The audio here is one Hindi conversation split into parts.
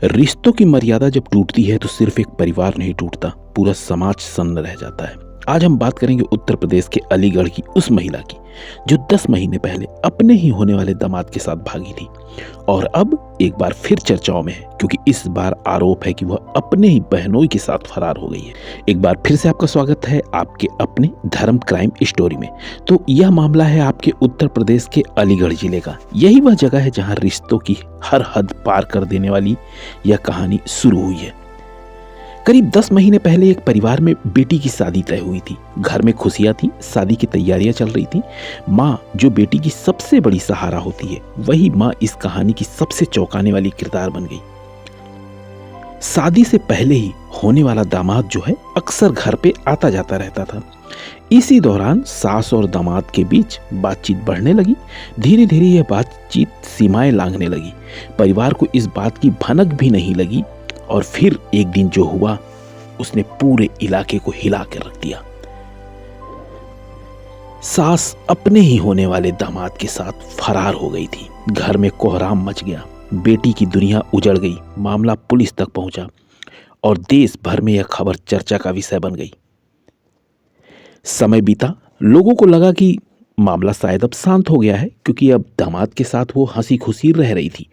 रिश्तों की मर्यादा जब टूटती है तो सिर्फ एक परिवार नहीं टूटता, पूरा समाज सन्न रह जाता है। आज हम बात करेंगे उत्तर प्रदेश के अलीगढ़ की उस महिला की जो 10 महीने पहले अपने ही होने वाले दामाद के साथ भागी थी और अब एक बार फिर चर्चाओं में है, क्योंकि इस बार आरोप है कि वह अपने ही बहनोई के साथ फरार हो गई है। एक बार फिर से आपका स्वागत है आपके अपने धर्म क्राइम स्टोरी में। तो यह मामला है आपके उत्तर प्रदेश के अलीगढ़ जिले का। यही वह जगह है जहां रिश्तों की हर हद पार कर देने वाली यह कहानी शुरू हुई है। करीब 10 महीने पहले एक परिवार में बेटी की शादी तय हुई थी। घर में खुशियां थी, शादी की तैयारियां चल रही थी। माँ, जो बेटी की सबसे बड़ी सहारा होती है, वही माँ इस कहानी की सबसे चौंकाने वाली किरदार बन गई। शादी से पहले ही होने वाला दामाद जो है अक्सर घर पे आता जाता रहता था। इसी दौरान सास और दामाद के बीच बातचीत बढ़ने लगी। धीरे धीरे यह बातचीत सीमाएं लांघने लगी। परिवार को इस बात की भनक भी नहीं लगी और फिर एक दिन जो हुआ उसने पूरे इलाके को हिला कर रख दिया। सास अपने ही होने वाले दामाद के साथ फरार हो गई थी। घर में कोहराम मच गया। बेटी की दुनिया उजड़ गई। मामला पुलिस तक पहुंचा और देश भर में यह खबर चर्चा का विषय बन गई। समय बीता, लोगों को लगा कि मामला शायद अब शांत हो गया है, क्योंकि अब दामाद के साथ वो हंसी खुशी रह रही थी।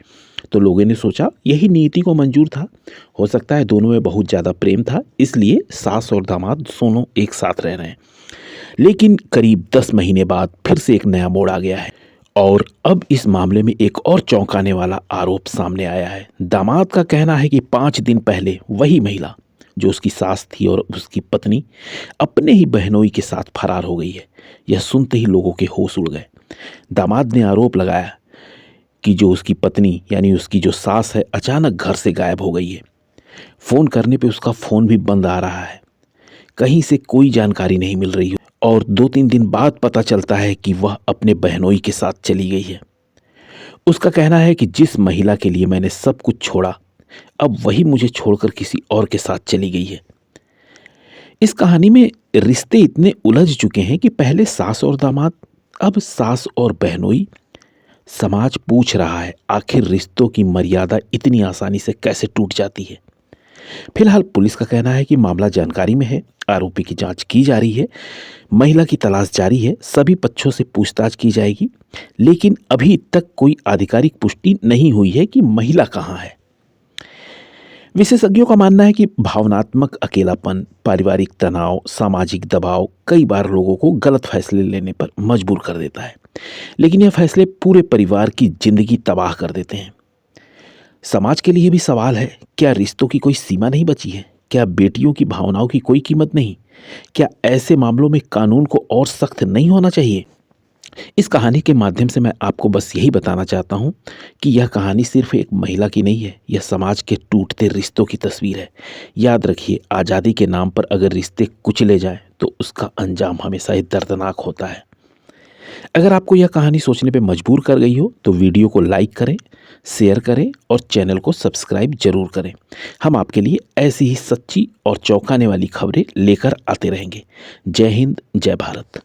तो लोगों ने सोचा यही नीति को मंजूर था। हो सकता है दोनों में बहुत ज़्यादा प्रेम था, इसलिए सास और दामाद दोनों एक साथ रह रहे हैं। लेकिन करीब 10 महीने बाद फिर से एक नया मोड़ आ गया है और अब इस मामले में एक और चौंकाने वाला आरोप सामने आया है। दामाद का कहना है कि 5 दिन पहले वही महिला जो उसकी सास थी और उसकी पत्नी अपने ही बहनोई के साथ फरार हो गई है। यह सुनते ही लोगों के होश उड़ गए। दामाद ने आरोप लगाया कि जो उसकी पत्नी यानी उसकी जो सास है अचानक घर से गायब हो गई है। फ़ोन करने पे उसका फ़ोन भी बंद आ रहा है, कहीं से कोई जानकारी नहीं मिल रही है और 2-3 दिन बाद पता चलता है कि वह अपने बहनोई के साथ चली गई है। उसका कहना है कि जिस महिला के लिए मैंने सब कुछ छोड़ा, अब वही मुझे छोड़कर किसी और के साथ चली गई है। इस कहानी में रिश्ते इतने उलझ चुके हैं कि पहले सास और दामाद, अब सास और बहनोई। समाज पूछ रहा है आखिर रिश्तों की मर्यादा इतनी आसानी से कैसे टूट जाती है। फिलहाल पुलिस का कहना है कि मामला जानकारी में है, आरोपी की जांच की जा रही है, महिला की तलाश जारी है, सभी पक्षों से पूछताछ की जाएगी। लेकिन अभी तक कोई आधिकारिक पुष्टि नहीं हुई है कि महिला कहाँ है। विशेषज्ञों का मानना है कि भावनात्मक अकेलापन, पारिवारिक तनाव, सामाजिक दबाव कई बार लोगों को गलत फैसले लेने पर मजबूर कर देता है। लेकिन यह फैसले पूरे परिवार की जिंदगी तबाह कर देते हैं। समाज के लिए भी सवाल है, क्या रिश्तों की कोई सीमा नहीं बची है? क्या बेटियों की भावनाओं की कोई कीमत नहीं? क्या ऐसे मामलों में कानून को और सख्त नहीं होना चाहिए? इस कहानी के माध्यम से मैं आपको बस यही बताना चाहता हूँ कि यह कहानी सिर्फ एक महिला की नहीं है, यह समाज के टूटते रिश्तों की तस्वीर है। याद रखिए, आज़ादी के नाम पर अगर रिश्ते कुचले जाएं तो उसका अंजाम हमेशा ही दर्दनाक होता है। अगर आपको यह कहानी सोचने पे मजबूर कर गई हो तो वीडियो को लाइक करें, शेयर करें और चैनल को सब्सक्राइब जरूर करें। हम आपके लिए ऐसी ही सच्ची और चौंकाने वाली खबरें लेकर आते रहेंगे। जय हिंद, जय भारत।